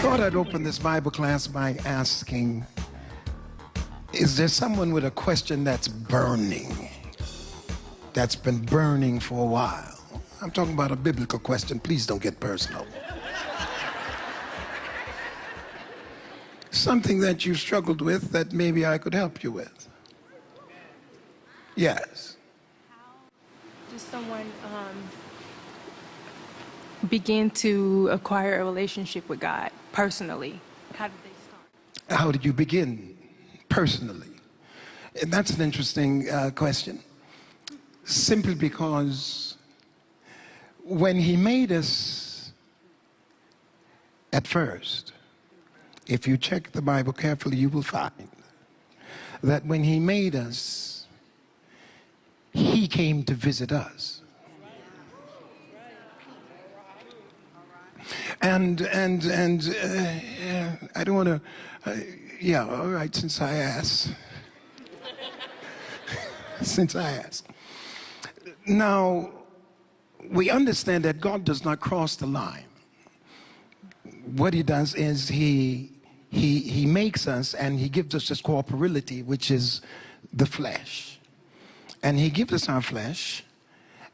thought I'd open this Bible class by asking, is there someone with a question that's burning, that's been burning for a while? I'm talking about a biblical question. Please don't get personal. Something that you've struggled with that maybe I could help you with. Yes. How does someone begin to acquire a relationship with God personally? How did they start? How did you begin personally? And that's an interesting question. Simply because when he made us at first, if you check the Bible carefully, you will find that when he made us, he came to visit us. And I don't want to, yeah, all right, since I asked. Since I asked. Now, we understand that God does not cross the line. What he does is he makes us and he gives us this corporeality, which is the flesh. And he gives us our flesh.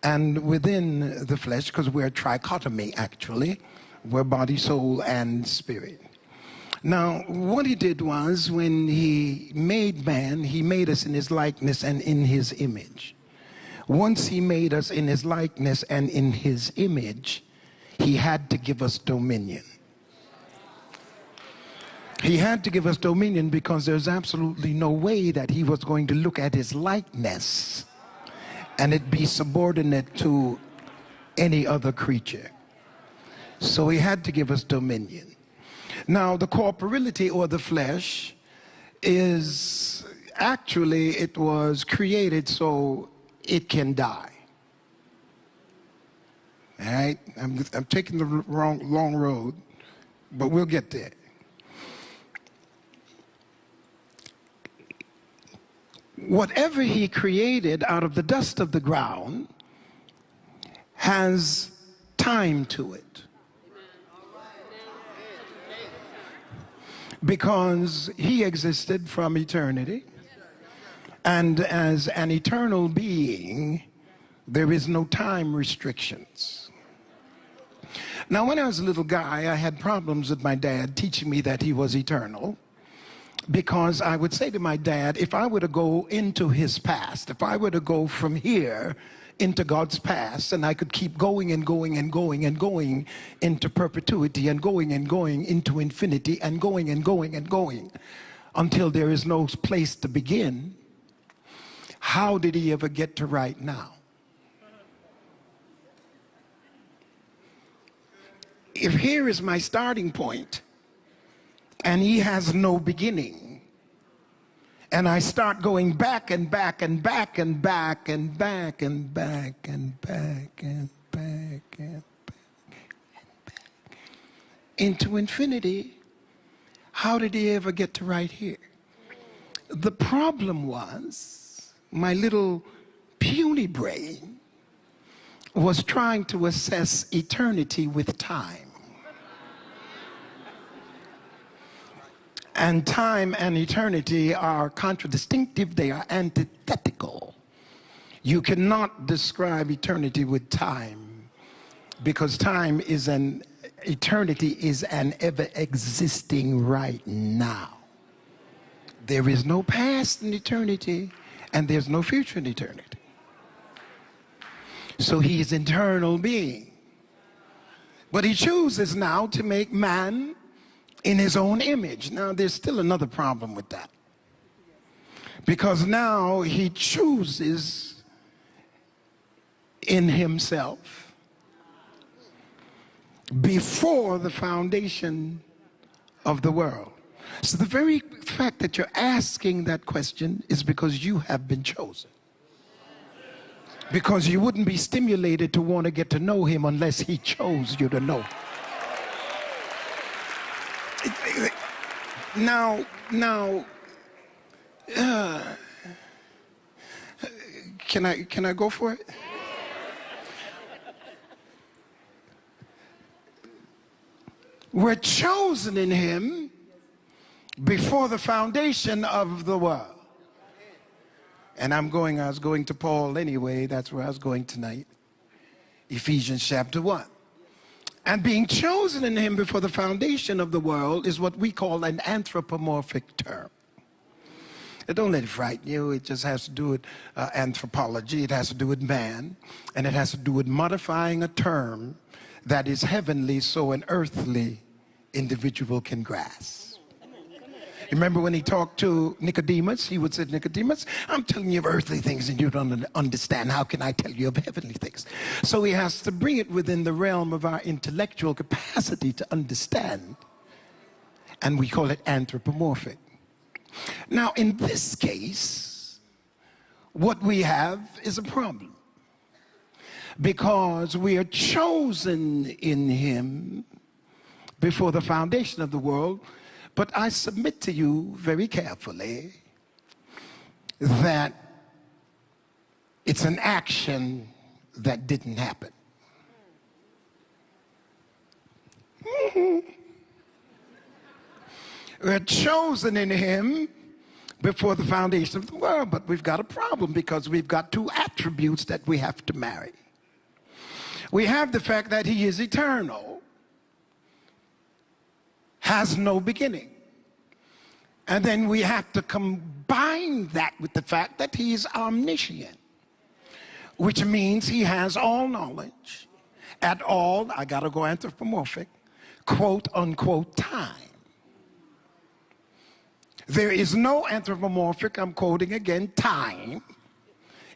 And within the flesh, because we're a trichotomy actually, we're body, soul, and spirit. Now, what he did was when he made man, he made us in his likeness and in his image. Once he made us in his likeness and in his image, he had to give us dominion. He had to give us dominion because there's absolutely no way that he was going to look at his likeness and it be subordinate to any other creature. So he had to give us dominion. Now, the corporeality or the flesh is actually, it was created so it can die. All right? I'm taking the long road, but we'll get there. Whatever he created out of the dust of the ground has time to it. Because he existed from eternity, and as an eternal being, there is no time restrictions. Now, when I was a little guy, I had problems with my dad teaching me that he was eternal, because I would say to my dad, if I were to go into his past, if I were to go from here into God's past, and I could keep going and going and going and going into perpetuity and going into infinity and going and going and going until there is no place to begin, how did he ever get to right now? If here is my starting point and he has no beginning, and I start going back and back and back and back and back and back and back and back and back into infinity, how did he ever get to right here? The problem was my little puny brain was trying to assess eternity with time. And time and eternity are contradistinct, they are antithetical. You cannot describe eternity with time, because time is eternity is an ever-existing right now. There is no past in eternity, and there's no future in eternity. So he is an eternal being. But he chooses now to make man in his own image. Now, there's still another problem with that. Because now he chooses in himself before the foundation of the world. So the very fact that you're asking that question is because you have been chosen. Because you wouldn't be stimulated to want to get to know him unless he chose you to know. Now, can I go for it? were chosen in him before the foundation of the world. And I was going to Paul anyway. That's where I was going tonight. Ephesians chapter 1. And being chosen in him before the foundation of the world is what we call an anthropomorphic term. Don't let it frighten you. It just has to do with anthropology. It has to do with man. And it has to do with modifying a term that is heavenly so an earthly individual can grasp. Remember when he talked to Nicodemus, he would say, Nicodemus, I'm telling you of earthly things and you don't understand. How can I tell you of heavenly things? So he has to bring it within the realm of our intellectual capacity to understand. And we call it anthropomorphic. Now, in this case, what we have is a problem. Because we are chosen in him before the foundation of the world. But I submit to you very carefully that it's an action that didn't happen. We're chosen in him before the foundation of the world, but we've got a problem because we've got two attributes that we have to marry. We have the fact that he is eternal, has no beginning. And then we have to combine that with the fact that he is omniscient, which means he has all knowledge at all, I gotta go anthropomorphic, quote unquote time. There is no anthropomorphic, I'm quoting again, time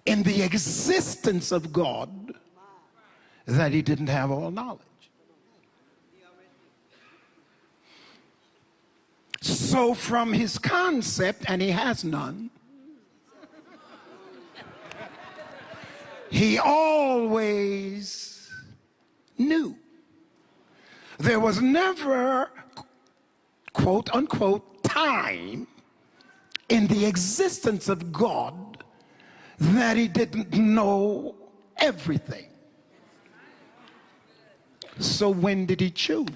in the existence of God that he didn't have all knowledge. So from his concept, and he has none, he always knew. There was never, quote unquote, time in the existence of God that he didn't know everything. So when did he choose?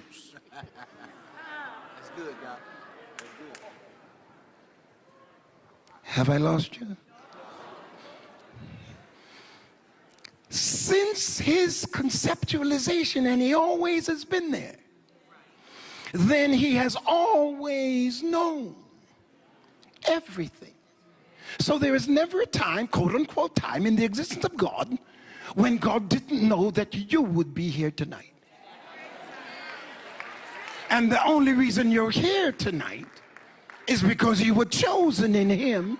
That's good, God. That's good. Have I lost you? Since his conceptualization, and he always has been there, then he has always known everything. So there is never a time, quote unquote time, in the existence of God when God didn't know that you would be here tonight. And the only reason you're here tonight is because you were chosen in him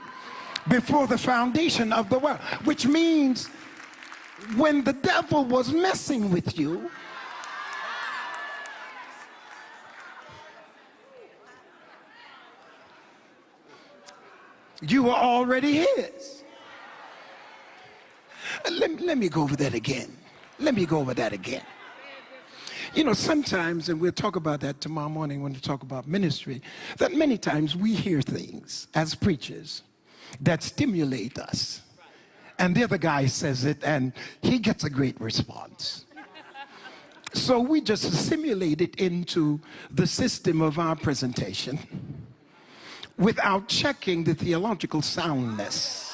before the foundation of the world, which means when the devil was messing with you, you were already his. Let me go over that again. Let me go over that again. You know, sometimes, and we'll talk about that tomorrow morning when we talk about ministry, that many times we hear things as preachers that stimulate us. And the other guy says it, and he gets a great response. So we just assimilate it into the system of our presentation without checking the theological soundness.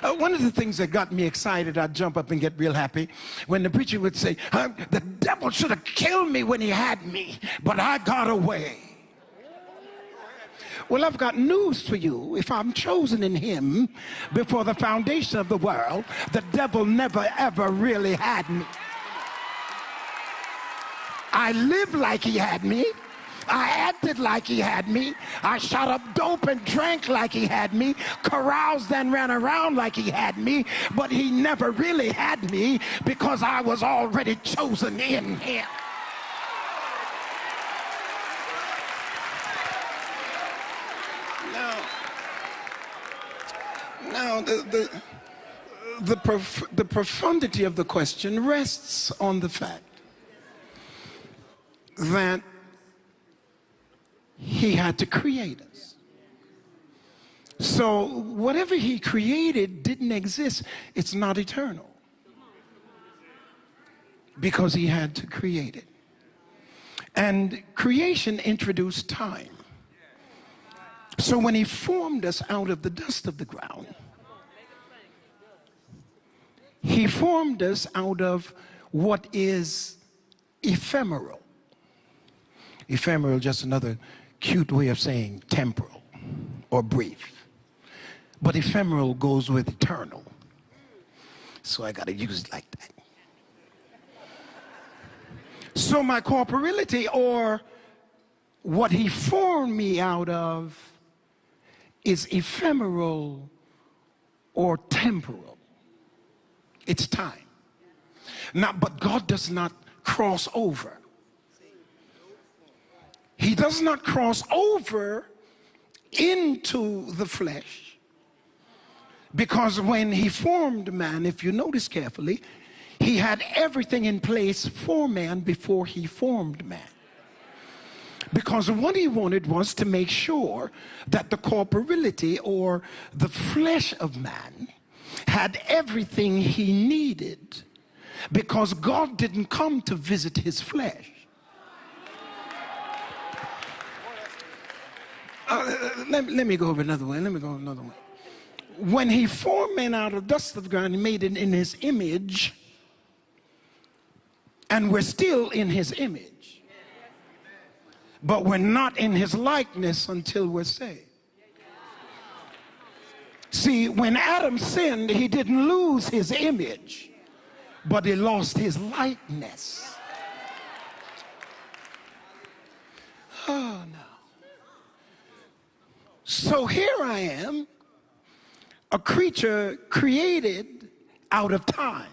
One of the things that got me excited, I'd jump up and get real happy, when the preacher would say, the devil should have killed me when he had me, but I got away. Well, I've got news for you. If I'm chosen in him before the foundation of the world, the devil never ever really had me. I lived like he had me. I acted like he had me. I shot up dope and drank like he had me, caroused and ran around like he had me, but he never really had me because I was already chosen in him. Now the profundity of the question rests on the fact that he had to create us. So whatever he created didn't exist. It's not eternal. because he had to create it. And creation introduced time. So when he formed us out of the dust of the ground, he formed us out of what is ephemeral. Ephemeral, just another cute way of saying temporal or brief. But ephemeral goes with eternal. So I got to use it like that. So my corporeality, or what he formed me out of, is ephemeral or temporal. It's time. Now, but God does not cross over. He does not cross over into the flesh, because when he formed man, if you notice carefully, he had everything in place for man before he formed man. Because what he wanted was to make sure that the corporeality, or the flesh of man, had everything he needed, because God didn't come to visit his flesh. Let me go over another way. When he formed man out of dust of the ground, he made it in his image, and we're still in his image, but we're not in his likeness until we're saved. See, when Adam sinned, he didn't lose his image, but he lost his likeness. Oh, no. So here I am, a creature created out of time.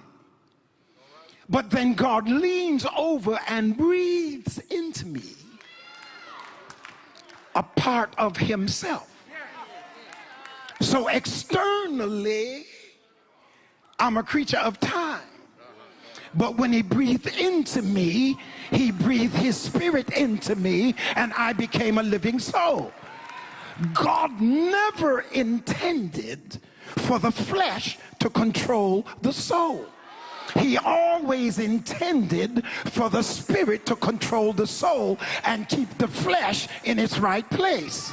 But then God leans over and breathes into me a part of himself. So externally, I'm a creature of time. But when he breathed into me, he breathed his spirit into me, and I became a living soul. God never intended for the flesh to control the soul. He always intended for the spirit to control the soul and keep the flesh in its right place.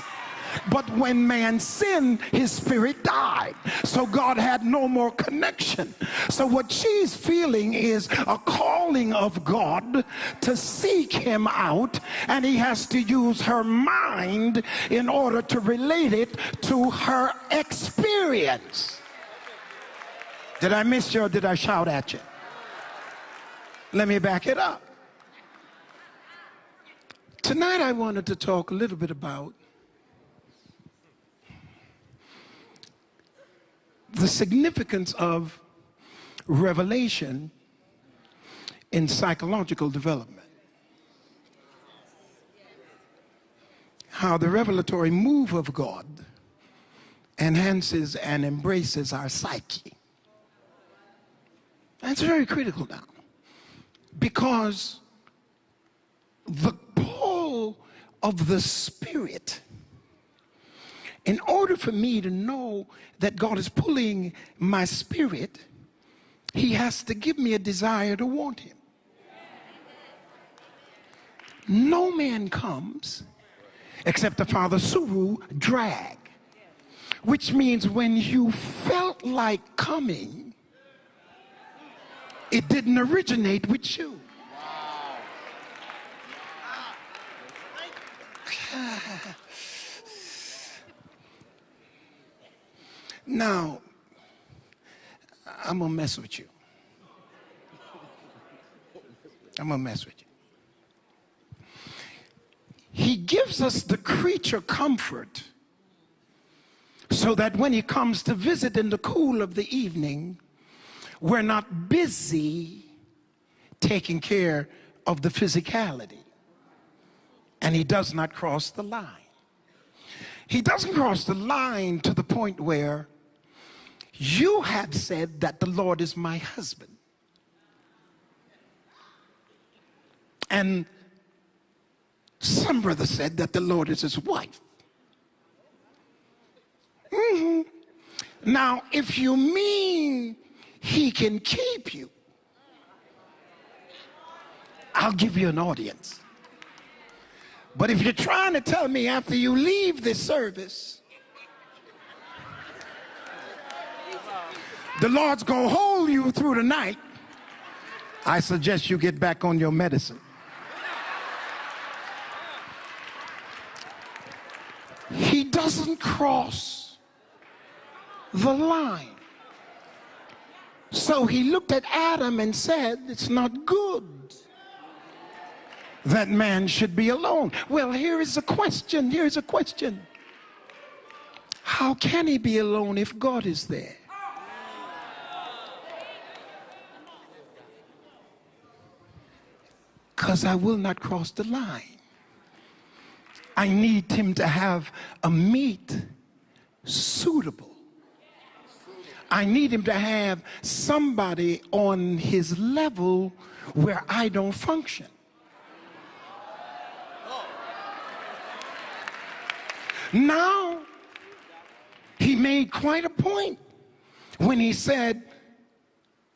But when man sinned, his spirit died. So God had no more connection. So what she's feeling is a calling of God to seek him out, and he has to use her mind in order to relate it to her experience. Did I miss you, or did I shout at you? Let me back it up. Tonight I wanted to talk a little bit about the significance of revelation in psychological development. How the revelatory move of God enhances and embraces our psyche. That's very critical now, because the pull of the Spirit, in order for me to know that God is pulling my spirit, he has to give me a desire to want him. No man comes except the Father Suru drag, which means when you felt like coming, it didn't originate with you. Now, I'm going to mess with you. He gives us the creature comfort so that when he comes to visit in the cool of the evening, we're not busy taking care of the physicality. And he does not cross the line. He doesn't cross the line to the point where you have said that the Lord is my husband, and some brother said that the Lord is his wife. Now, if you mean he can keep you, I'll give you an audience. But if you're trying to tell me after you leave this service, the Lord's going to hold you through the night, I suggest you get back on your medicine. He doesn't cross the line. So he looked at Adam and said, it's not good that man should be alone. Well, here is a question. Here's a question. How can he be alone if God is there? Because I will not cross the line. I need him to have a mate suitable. I need him to have somebody on his level where I don't function. Now, he made quite a point when he said,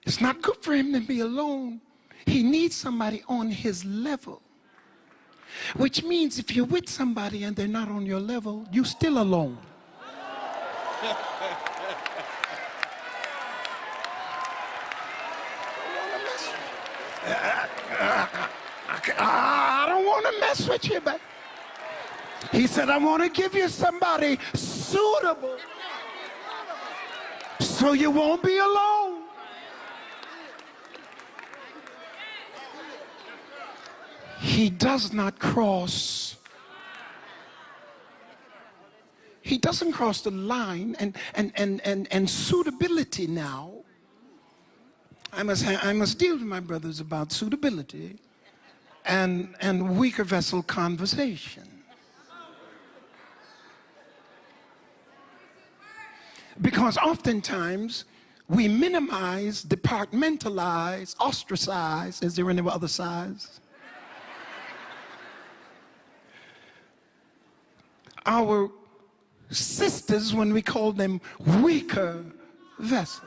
it's not good for him to be alone. He needs somebody on his level. Which means if you're with somebody and they're not on your level, you're still alone. I don't want to mess with you, but he said, I want to give you somebody suitable so you won't be alone. He does not cross. He doesn't cross the line, and suitability now. I must deal with my brothers about suitability and weaker vessel conversation. Because oftentimes we minimize, departmentalize, ostracize. Is there any other size? Our sisters when we call them weaker vessels.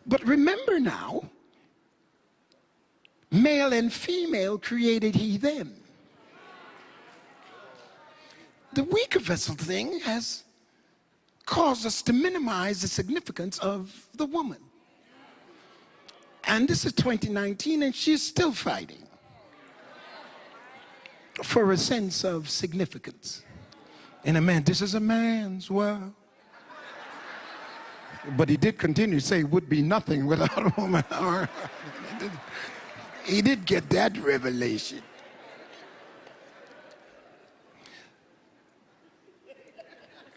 But remember now, male and female created he them. The weaker vessel thing has caused us to minimize the significance of the woman. And this is 2019 and she's still fighting for a sense of significance. And a man, this is a man's world. But he did continue to say it would be nothing without a woman. He did get that revelation.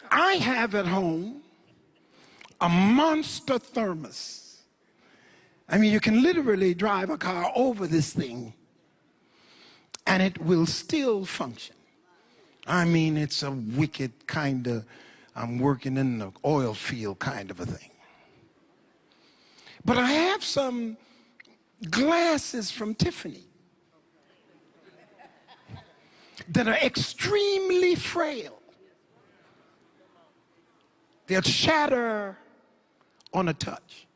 I have at home a monster thermos. I mean, you can literally drive a car over this thing and it will still function. I mean, it's a wicked kind of, I'm working in the oil field kind of a thing. But I have some glasses from Tiffany that are extremely frail. They'll shatter on a touch.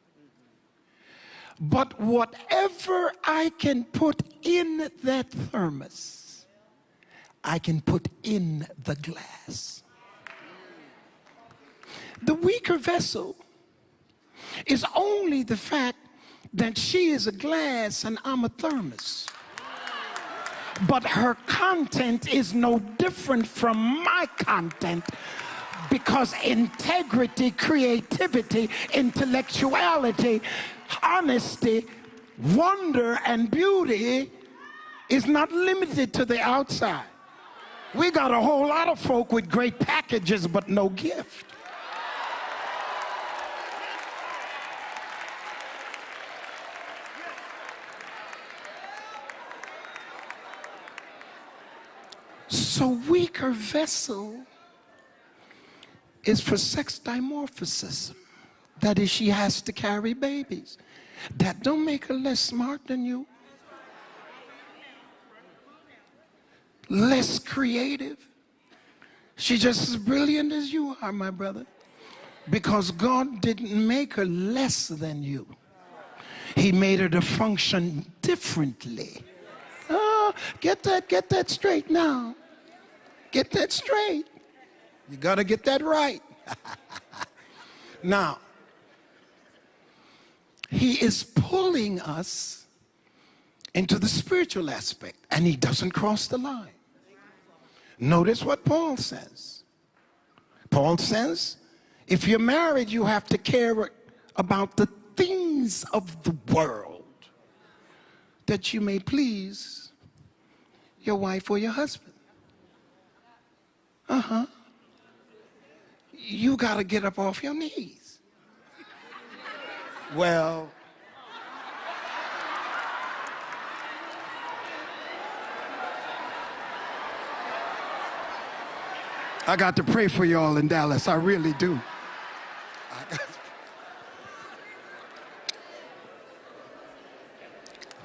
But whatever I can put in that thermos, I can put in the glass. The weaker vessel is only the fact that she is a glass and I'm a thermos. But her content is no different from my content, because integrity, creativity, intellectuality, honesty, wonder, and beauty is not limited to the outside. We got a whole lot of folk with great packages but no gift. So weaker vessel is for sex dimorphism. That is, she has to carry babies. That don't make her less smart than you, less creative. She's just as brilliant as you are, my brother. Because God didn't make her less than you. He made her to function differently. Oh, get that straight now. Get that straight. You got to get that right. Now, he is pulling us into the spiritual aspect, and he doesn't cross the line. Notice what Paul says. Paul says, if you're married, you have to care about the things of the world, that you may please your wife or your husband. You got to get up off your knees. Well, I got to pray for y'all in Dallas. I really do.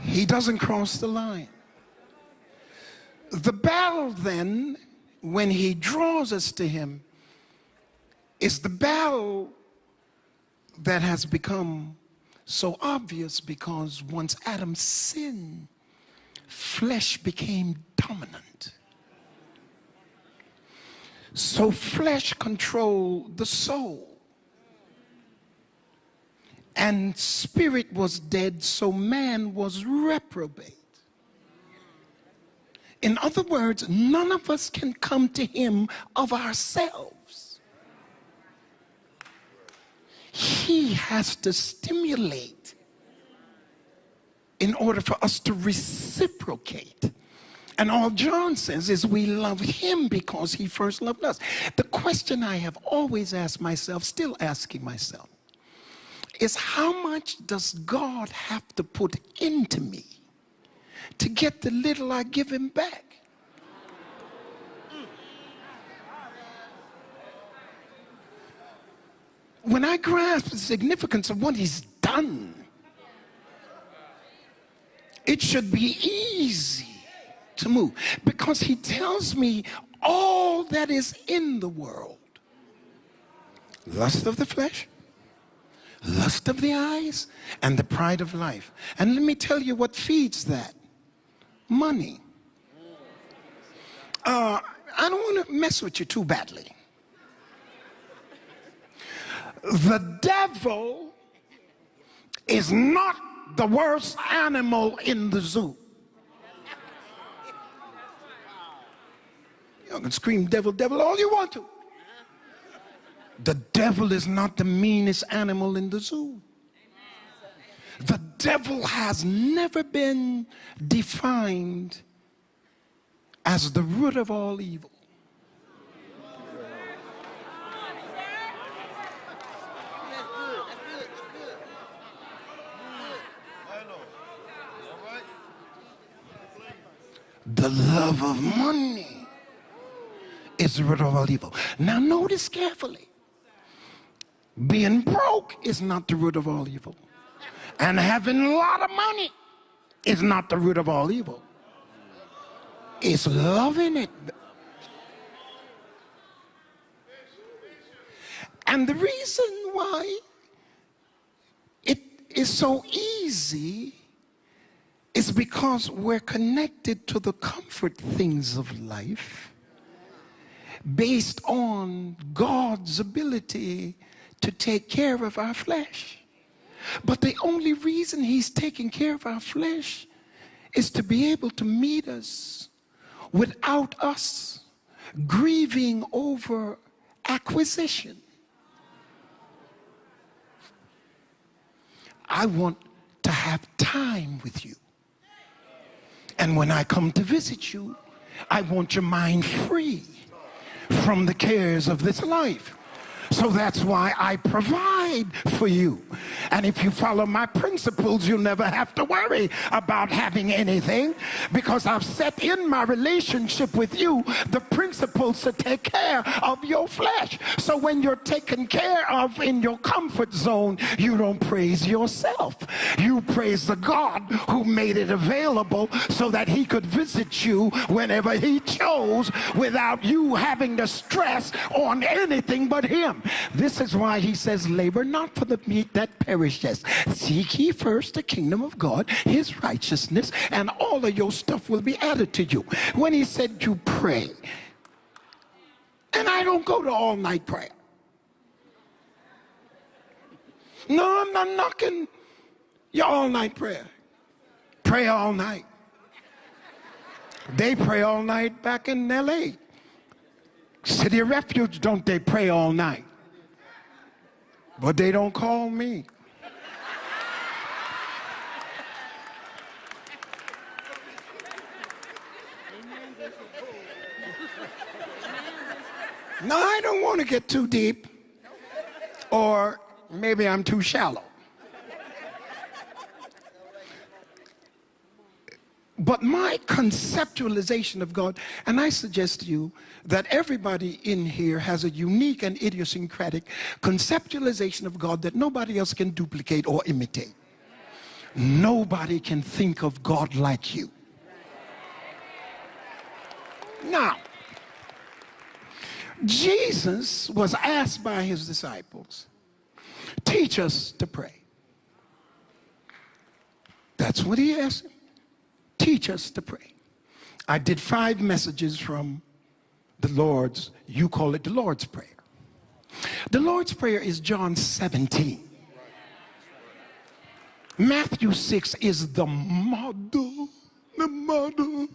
He doesn't cross the line. The battle then, when he draws us to him, is the battle that has become so obvious because once Adam sinned, flesh became dominant. So flesh controlled the soul. And spirit was dead, so man was reprobate. In other words, none of us can come to him of ourselves. He has to stimulate in order for us to reciprocate. And all John says is we love him because he first loved us. The question I have always asked myself, still asking myself, is how much does God have to put into me to get the little I give him back? When I grasp the significance of what he's done, it should be easy to move, because he tells me all that is in the world: lust of the flesh, lust of the eyes, and the pride of life. And let me tell you what feeds that: money. I don't want to mess with you too badly. The devil is not the worst animal in the zoo. You can scream devil, devil all you want to. The devil is not the meanest animal in the zoo. The devil has never been defined as the root of all evil. The love of money is the root of all evil. Now notice carefully. Being broke is not the root of all evil. And having a lot of money is not the root of all evil. It's loving it. And the reason why it is so easy is because we're connected to the comfort things of life based on God's ability to take care of our flesh. But the only reason he's taking care of our flesh is to be able to meet us without us grieving over acquisition. I want to have time with you. And when I come to visit you, I want your mind free from the cares of this life. So that's why I provide for you. And if you follow my principles, you'll never have to worry about having anything, because I've set in my relationship with you the principles to take care of your flesh. So when you're taken care of in your comfort zone, you don't praise yourself. You praise the God who made it available so that he could visit you whenever he chose without you having to stress on anything but him. This is why he says, labor not for the meat that perishes. Seek ye first the kingdom of God, his righteousness, and all of your stuff will be added to you. When he said you pray, and I don't go to all night prayer. No, I'm not knocking your all night prayer. Pray all night. They pray all night back in LA. City of Refuge, don't they pray all night? But they don't call me. No, I don't want to get too deep, or maybe I'm too shallow. But my conceptualization of God, and I suggest to you that everybody in here has a unique and idiosyncratic conceptualization of God that nobody else can duplicate or imitate. Nobody can think of God like you. Now, Jesus was asked by his disciples, teach us to pray. That's what he asked him. Teach us to pray. I did 5 messages from the Lord's, you call it the Lord's Prayer. The Lord's Prayer is John 17. Matthew 6 is the model. The model.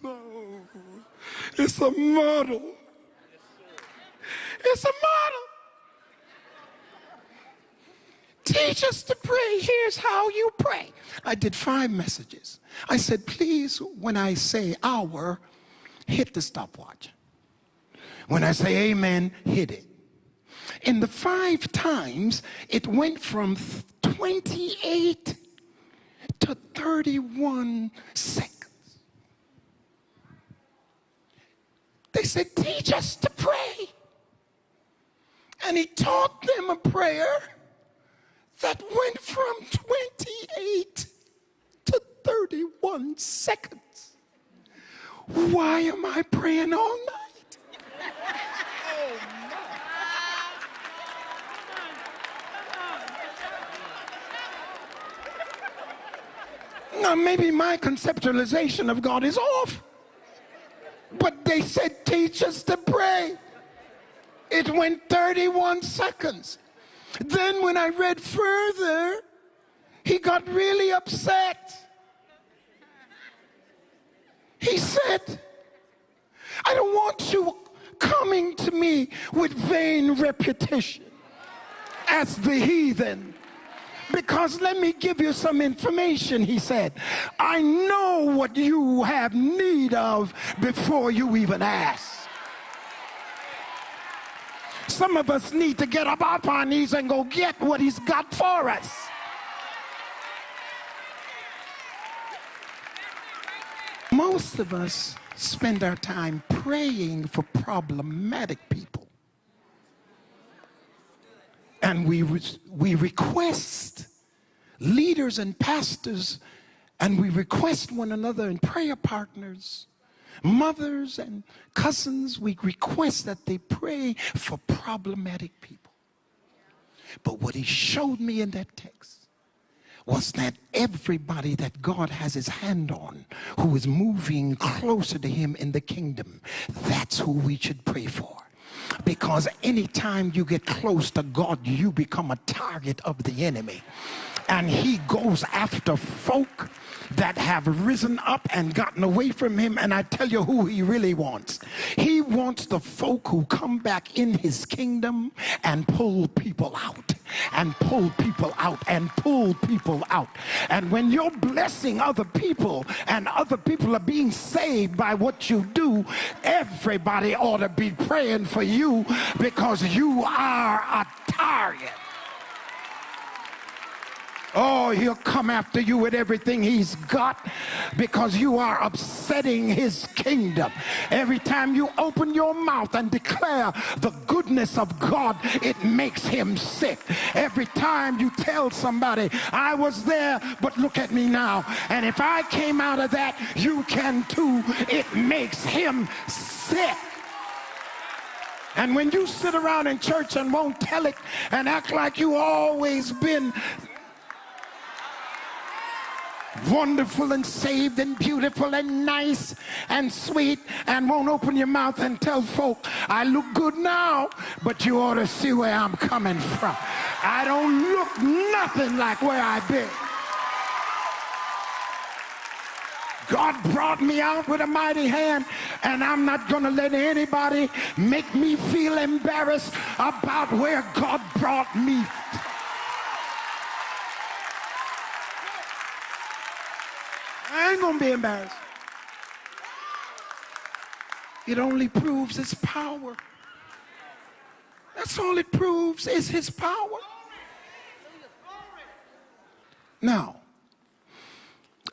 It's a model. It's a model. Teach us to pray. Here's how you pray. I did 5 messages. I said, please, when I say hour, hit the stopwatch. When I say amen, hit it. In the 5 times, it went from 28 to 31 seconds. They said, teach us to pray. And he taught them a prayer that went from 28 to 31 seconds. Why am I praying all night? Now, maybe my conceptualization of God is off. But they said, teach us to pray. It went 31 seconds. Then when I read further, he got really upset. He said, I don't want you coming to me with vain repetition as the heathen. Because let me give you some information, he said. I know what you have need of before you even ask. Some of us need to get up off our knees and go get what he's got for us. Most of us spend our time praying for problematic people. And we request leaders and pastors, and we request one another and prayer partners, mothers and cousins, we request that they pray for problematic people. But what he showed me in that text was that everybody that God has his hand on, who is moving closer to him in the kingdom, that's who we should pray for. Because anytime you get close to God, you become a target of the enemy. And he goes after folk that have risen up and gotten away from him. And I tell you who he really wants. He wants the folk who come back in his kingdom and pull people out. And pull people out and pull people out. And when you're blessing other people and other people are being saved by what you do, everybody ought to be praying for you, because you are a target. Oh, he'll come after you with everything he's got because you are upsetting his kingdom. Every time you open your mouth and declare the goodness of God, it makes him sick. Every time you tell somebody, I was there, but look at me now. And if I came out of that, you can too. It makes him sick. And when you sit around in church and won't tell it and act like you always been wonderful and saved and beautiful and nice and sweet and won't open your mouth and tell folk, I look good now, but you ought to see where I'm coming from. I don't look nothing like where I've been. God brought me out with a mighty hand, and I'm not going to let anybody make me feel embarrassed about where God brought me. I ain't gonna be embarrassed. It only proves his power. That's all it proves is his power. Now,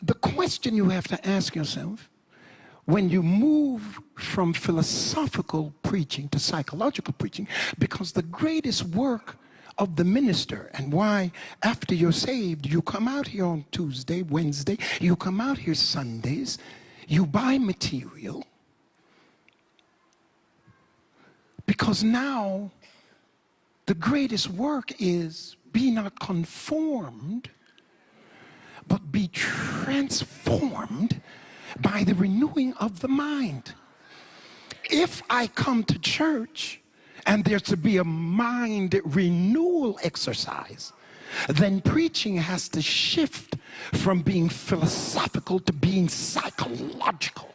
the question you have to ask yourself when you move from philosophical preaching to psychological preaching, because the greatest work of the minister, and why after you're saved you come out here on Tuesday, Wednesday, you come out here Sundays, you buy material, because now the greatest work is be not conformed but be transformed by the renewing of the mind. If I come to church and there's to be a mind renewal exercise, then preaching has to shift from being philosophical to being psychological.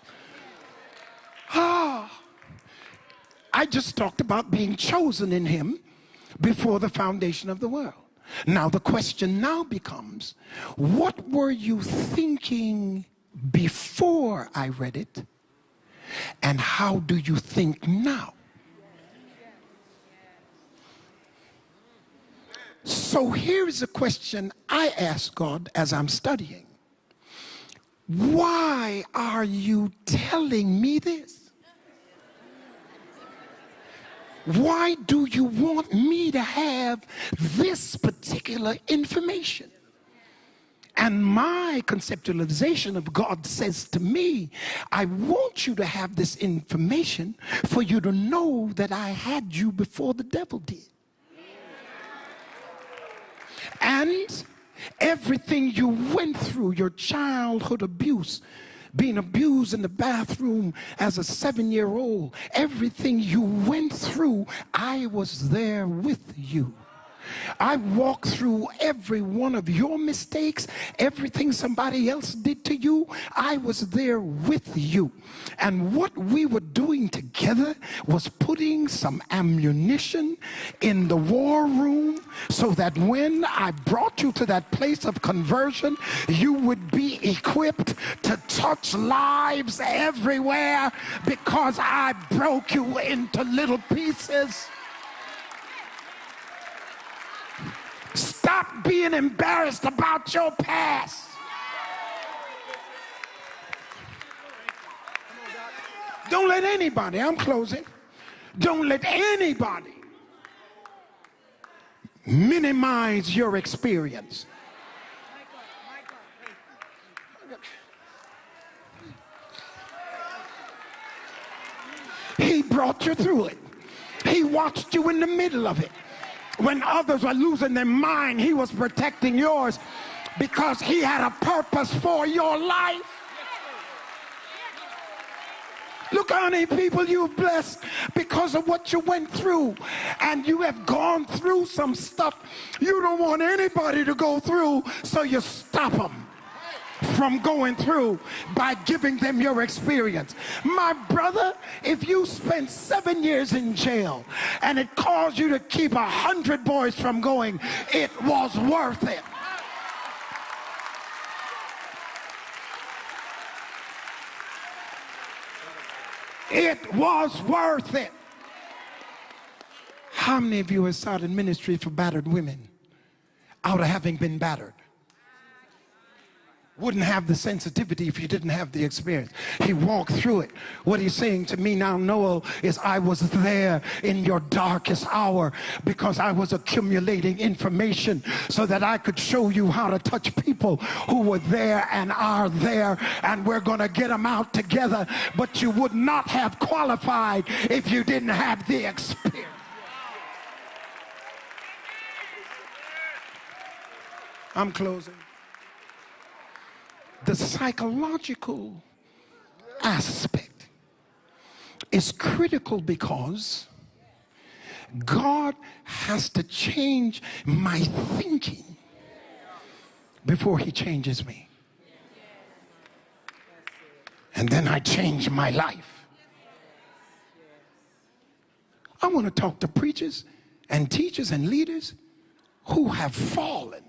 I just talked about being chosen in him before the foundation of the world. Now the question now becomes, what were you thinking before I read it? And how do you think now? So here is a question I ask God as I'm studying. Why are you telling me this? Why do you want me to have this particular information? And my conceptualization of God says to me, I want you to have this information for you to know that I had you before the devil did. And everything you went through, your childhood abuse, being abused in the bathroom as a 7-year-old, everything you went through, I was there with you. I walked through every one of your mistakes, everything somebody else did to you, I was there with you. And what we were doing together was putting some ammunition in the war room so that when I brought you to that place of conversion, you would be equipped to touch lives everywhere because I broke you into little pieces. Stop being embarrassed about your past. Don't let anybody, I'm closing, don't let anybody minimize your experience. He brought you through it. He watched you in the middle of it. When others were losing their mind, he was protecting yours because he had a purpose for your life. Look how many people you've blessed because of what you went through. And you have gone through some stuff you don't want anybody to go through, so you stop them from going through by giving them your experience. My brother, if you spent 7 years in jail and it caused you to keep 100 boys from going, it was worth it. It was worth it. How many of you have started ministry for battered women out of having been battered? wouldn't have the sensitivity if you didn't have the experience. He walked through it. What he's saying to me now, Noel, is I was there in your darkest hour because I was accumulating information so that I could show you how to touch people who were there and are there, and we're going to get them out together. But you would not have qualified if you didn't have the experience. I'm closing. The psychological aspect is critical because God has to change my thinking before he changes me. And then I change my life. I want to talk to preachers and teachers and leaders who have fallen.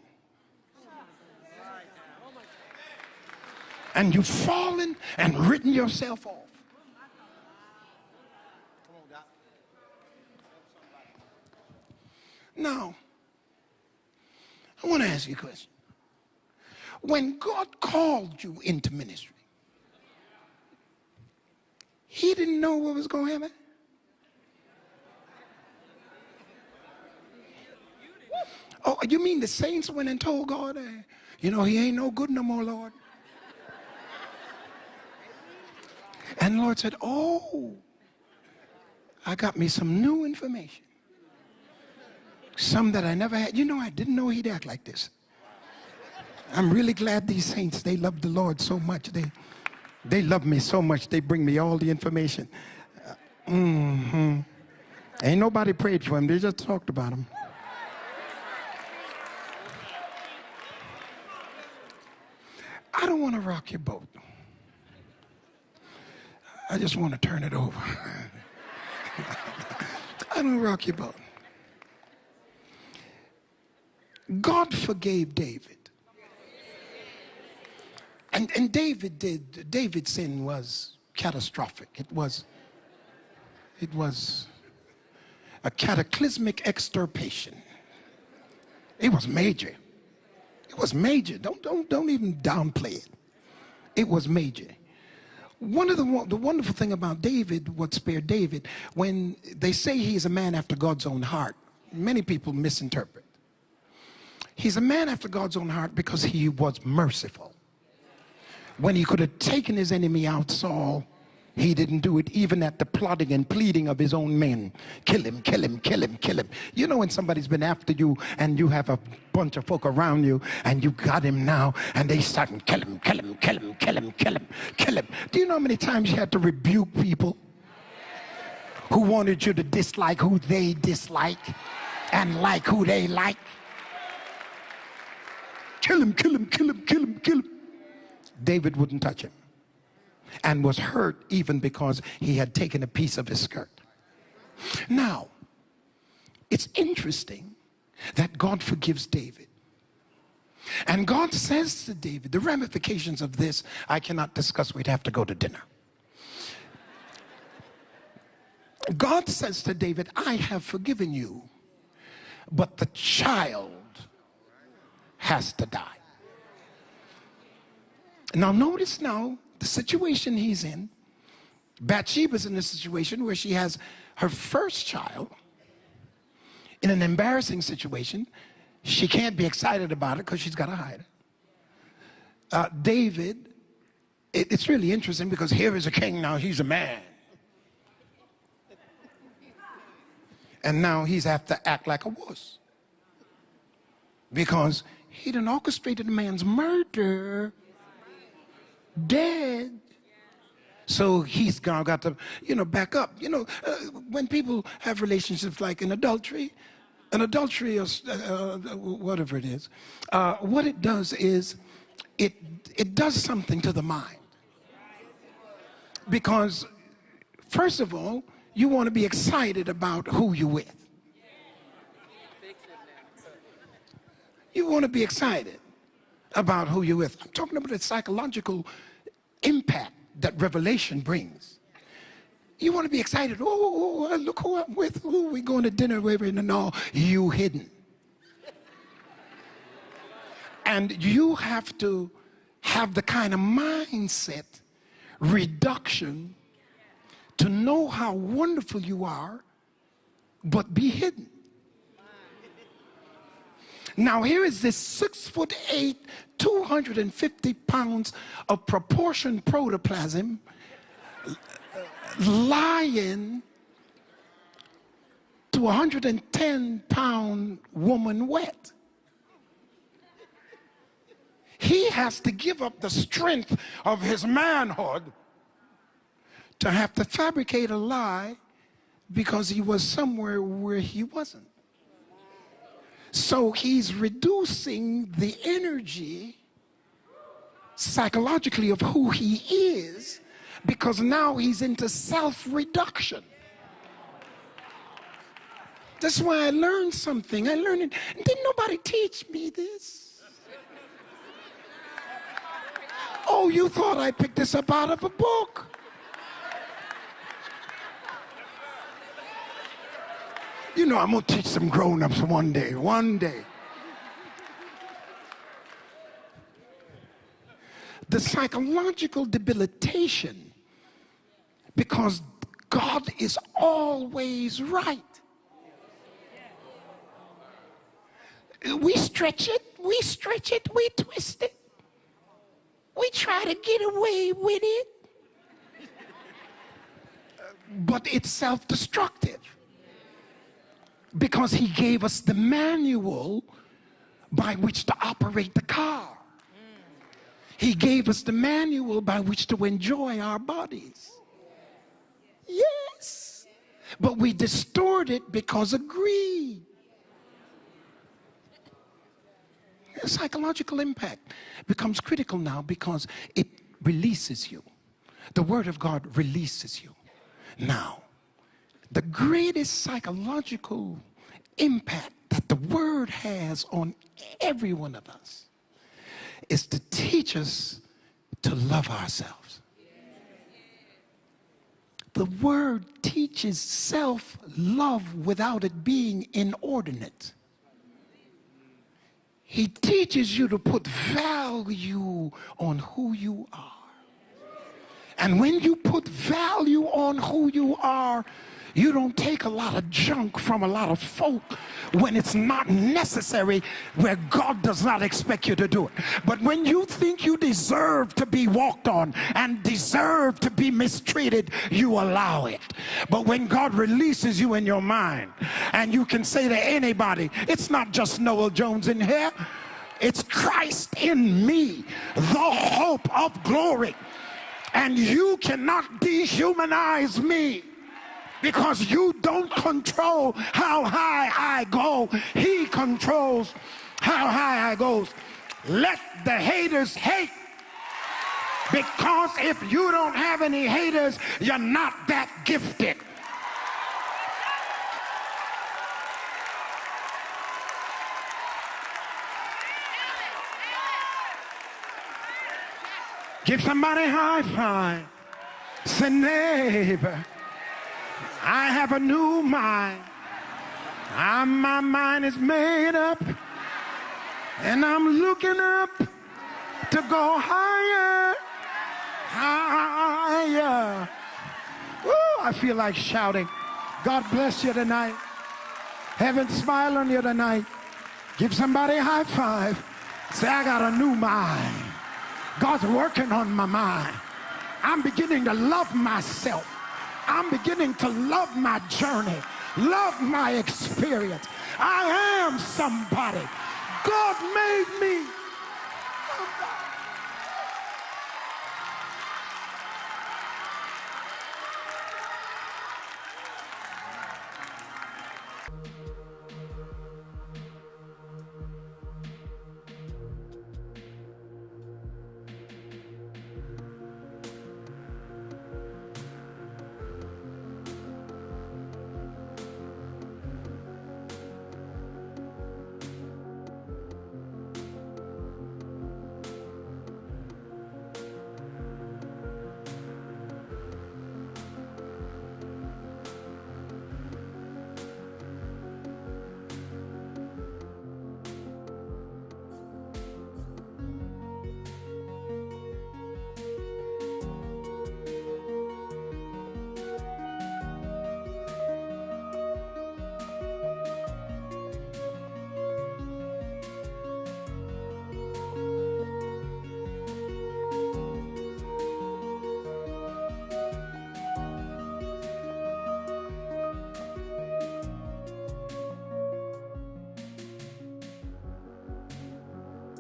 And you've fallen and written yourself off. Now, I want to ask you a question. When God called you into ministry, he didn't know what was going to happen? Oh, you mean the saints went and told God, you know, he ain't no good no more, Lord? And the Lord said, oh, I got me some new information. Some that I never had. You know, I didn't know he'd act like this. I'm really glad these saints, they love the Lord so much. They love me so much. They bring me all the information. Ain't nobody prayed for him. They just talked about him. I don't want to rock your boat. I just want to turn it over. I don't rock your boat. God forgave David. And David's sin was catastrophic. It was a cataclysmic extirpation. It was major. It was major. Don't even downplay it. It was major. The wonderful thing about David, what spared David, when they say he's a man after God's own heart, many people misinterpret. He's a man after God's own heart because he was merciful. When he could have taken his enemy out, Saul, he didn't do it even at the plotting and pleading of his own men. Kill him, kill him, kill him, kill him. You know when somebody's been after you and you have a bunch of folk around you and you got him now and they start and kill him, kill him, kill him, kill him, kill him, kill him. Do you know how many times you had to rebuke people who wanted you to dislike who they dislike and like who they like? Kill him, kill him, kill him, kill him, kill him. David wouldn't touch him. And was hurt even because he had taken a piece of his skirt. Now, it's interesting that God forgives David. And God says to David, the ramifications of this I cannot discuss, we'd have to go to dinner. God says to David, I have forgiven you, but the child has to die. Now notice now, the situation he's in, Bathsheba's in a situation where she has her first child in an embarrassing situation. She can't be excited about it because she's got to hide it. David, it's really interesting because here is a king now, he's a man. And now he's have to act like a wuss. Because he done orchestrated a man's murder. Dead. So he's got to, back up. When people have relationships like an adultery or whatever it is, what it does is it does something to the mind. Because, first of all, you want to be excited about who you're with. You want to be excited about who you're with. I'm talking about the psychological impact that revelation brings. You want to be excited. Oh, look who I'm with. Oh, we going to dinner with, and all. You hidden. And you have to have the kind of mindset, reduction, to know how wonderful you are, but be hidden. Now here is this 6'8", 250 pounds of proportion protoplasm lying to a 110-pound woman wet. He has to give up the strength of his manhood to have to fabricate a lie because he was somewhere where he wasn't. So he's reducing the energy psychologically of who he is because now he's into self-reduction. That's why I learned something. I learned it. Didn't nobody teach me this? Oh, you thought I picked this up out of a book. You know, I'm going to teach some grown-ups one day. The psychological debilitation, because God is always right. We stretch it, we twist it. We try to get away with it. But it's self-destructive. Because he gave us the manual by which to operate the car. He gave us the manual by which to enjoy our bodies. Yes. But we distort it because of greed. The psychological impact becomes critical now because it releases you. The Word of God releases you. Now, the greatest psychological impact that the Word has on every one of us is to teach us to love ourselves. The Word teaches self-love without it being inordinate. He teaches you to put value on who you are. And when you put value on who you are, you don't take a lot of junk from a lot of folk when it's not necessary, where God does not expect you to do it. But when you think you deserve to be walked on and deserve to be mistreated, you allow it. But when God releases you in your mind and you can say to anybody, it's not just Noel Jones in here, it's Christ in me, the hope of glory. And you cannot dehumanize me, because you don't control how high I go. He controls how high I go. Let the haters hate, because if you don't have any haters, you're not that gifted. Give somebody a high five. Say, neighbor, I have a new mind. My mind is made up, and I'm looking up to go higher, higher. Woo, I feel like shouting. God bless you tonight. Heaven smile on you tonight. Give somebody a high five. Say, I got a new mind. God's working on my mind. I'm beginning to love myself. I'm beginning to love my journey, love my experience. I am somebody. God made me somebody.